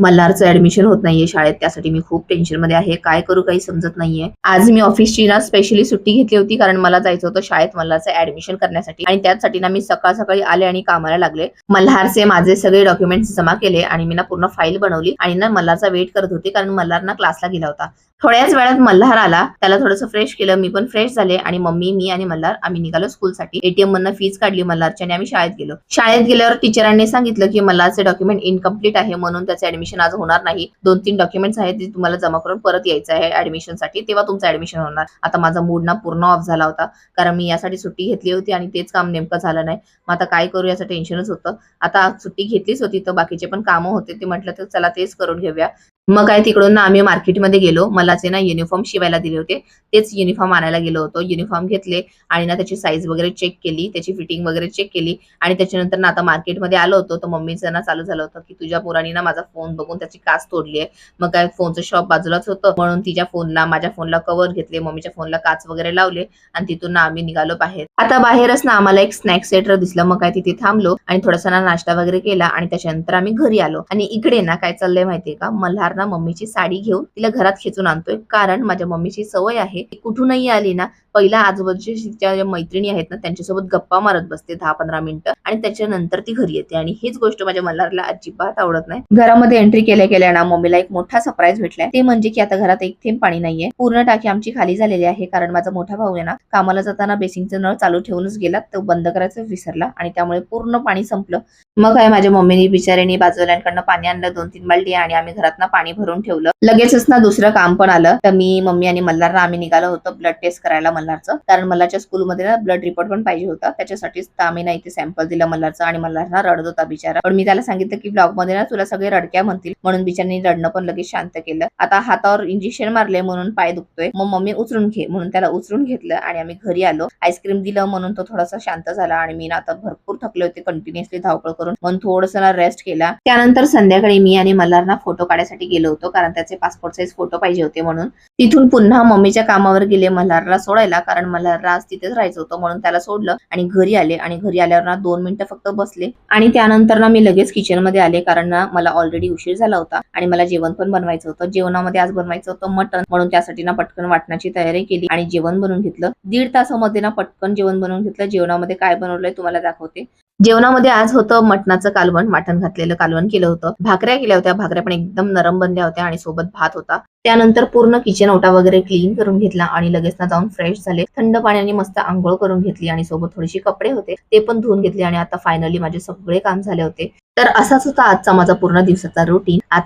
मल्हारचं admission होत नाहीये शाळेत, त्यासाठी मी खूप टेन्शन मध्ये आहे. काय करू काही समजत नाहीये. आज मी ऑफिसची ना स्पेशली सुट्टी घेतली होती, कारण मला जायचं होतं शाळेत मल्हारचं ऍडमिशन करण्यासाठी. आणि त्यासाठी ना मी सकाळ सकाळी आले आणि कामाला लागले. मल्हारचे माझे सगळे डॉक्युमेंट्स जमा केले आणि मी ना पूर्ण फाईल बनवली आणि ना मल्हारचा वेट करत होते, कारण मल्हार ना क्लासला गेला होता. थोड्याच वेळात मल्हार आला, त्याला थोडंसं फ्रेश केलं, मी पण फ्रेश झाले आणि मम्मी, मी आणि मल्हार आम्ही निघालो स्कूलसाठी. एटीएम मधनं फीस काढली मल्हारची आणि आम्ही शाळेत गेलो. शाळेत गेल्यावर टीचरांनी सांगितलं की मल्हारचे डॉक्युमेंट इनकम्प्लीट आहे, म्हणून त्याचं ऍडमिशन आज होणार नाही. 2-3 डॉक्युमेंट्स आहेत ते तुम्हाला जमा करून परत यायचं आहे ऍडमिशनसाठी, तेव्हा तुमचं ऍडमिशन होणार. आता माझा मूड ना पूर्ण ऑफ झाला होता, कारण मी यासाठी सुट्टी घेतली होती आणि तेच काम नेमकं झालं नाही. मग आता काय करू याचं टेन्शनच होतं. आता सुट्टी घेतलीच होती तर बाकीचे पण कामं होते, ते म्हटलं तर चला तेच करून घेऊया. मग काय तिकडून ना आम्ही मार्केटमध्ये गेलो. मलाचे ना युनिफॉर्म शिवायला दिले होते, तेच युनिफॉर्म आणायला गेलो होतो. युनिफॉर्म घेतले आणि ना त्याची साईज वगैरे चेक केली, त्याची फिटिंग वगैरे चेक केली आणि त्याच्यानंतर ना आता मार्केटमध्ये आलो होतो, तर मम्मीचं ना चालू झालं होतं की तुझ्या पोरांनी ना माझा फोन बघून त्याची काच तोडली आहे. मग काय फोनचं शॉप बाजूलाच होतं, म्हणून तिच्या फोनला, माझ्या फोनला कव्हर घेतले, मम्मीच्या फोनला काच वगैरे लावले आणि तिथून ना आम्ही निघालो बाहेर. आता बाहेरच ना आम्हाला एक स्नॅक सेंटर दिसलं. मग काय तिथे थांबलो आणि थोडासा ना नाश्ता वगैरे केला आणि त्याच्यानंतर आम्ही घरी आलो. आणि इकडे ना काय चाललंय माहितीये का, मल्हार ना मम्मीची साडी घेऊन तिला घरात खेचून आणतोय, कारण माझ्या मम्मीची सवय आहे कुठूनही आली ना पहिला आजूबाजूच्या ज्या मैत्रिणी आहेत ना त्यांच्यासोबत गप्पा मारत बसते 10-15 मिनिटं आणि त्याच्यानंतर ती घरी येते. आणि हीच गोष्ट माझ्या मल्हारला अजिबात आवडत नाही. घरामध्ये एंट्री केल्या केल्या ना मम्मीला एक मोठा सरप्राईज भेटलाय, ते म्हणजे की आता घरात एक थेंब पाणी नाहीये. पूर्ण टाकी आमची खाली झालेली आहे, कारण माझा मोठा भाऊ आहे ना कामाला जाताना बेसिंगचा नळ चालू ठेवूनच गेला, तो बंद करायचा विसरला आणि त्यामुळे पूर्ण पाणी संपलं. मग काय माझ्या मम्मीने बिचाऱ्याने बाजूवाल्यांकडनं पाणी आणलं 2-3 बालडी आणि आम्ही घरात ना पाणी भरून ठेवलं. लगेचच ना दुसरं काम पण आलं. तर मी, मम्मी आणि मल्हारला आम्ही निघालो होतो ब्लड टेस्ट करायला मल्हारचं, कारण मल्हारच्या स्कूलमध्ये ना ब्लड रिपोर्ट पण पाहिजे होता. त्याच्यासाठीच आम्ही ना इथे सॅम्पल दिला मल्हारचा आणि मल्हार ना रडत होता बिचारा. पण मी त्याला सांगितलं की ब्लॉग मध्ये ना तुला सगळे रडक्या म्हणतील, म्हणून बिचारांनी रडणं पण लगेच शांत केलं. आता हातावर इंजेक्शन मारले म्हणून पाय दुखतोय, मग मम्मी उचलून घे म्हणून त्याला उचलून घेतलं आणि आम्ही घरी आलो. आईस्क्रीम दिलं म्हणून तो थोडासा शांत झाला आणि मी ना आता भरपूर थकले होते कंटिन्युअसली धावपळ करून, म्हणून थोडंसं ना रेस्ट केला. त्यानंतर संध्याकाळी मी आणि मल्हार ना फोटो काढायसाठी गेलो होतो, कारण त्याचे पासपोर्ट साईज फोटो पाहिजे होते म्हणून. तिथून पुन्हा मम्मीच्या कामावर गेले मल्हारला सोडायला, कारण मल्हारला आज तिथेच राहायचं होतं, म्हणून त्याला सोडलं आणि घरी आले. आणि घरी आल्यावर ना 2 मिनिटं फक्त बसले आणि त्यानंतर ना मी लगेच किचन मध्ये आले, कारण ना मला ऑलरेडी उशीर झाला होता आणि मला जेवण पण बनवायचं होतं. जेवणामध्ये आज बनवायचं होतं मटण, म्हणून त्यासाठी ना पटकन वाटणाची तयारी केली आणि जेवण बनवून घेतलं. 1.5 तासामध्ये ना पटकन जेवण बनवून घेतलं. जेवणामध्ये काय बनवलंय तुम्हाला दाखवते. जेवणामध्ये आज होतं मटणाचं कालवण, वाटण घातलेलं कालवण केलं होतं. भाकऱ्या केल्या होत्या, भाकऱ्या पण एकदम नरम बनल्या होत्या आणि सोबत भात होता. त्यानंतर पूर्ण किचन ओटा वगैरे क्लीन करून घेतला आणि लगेच ना जाऊन फ्रेश झाले. थंड पाण्याने मस्त आंघोळ करून घेतली आणि सोबत थोडीशी कपडे होते ते पण धुवून घेतले आणि आता फायनली माझे सगळे काम झाले होते. तर असाच होता आजचा माझा पूर्ण दिवसाचा रुटीन. आज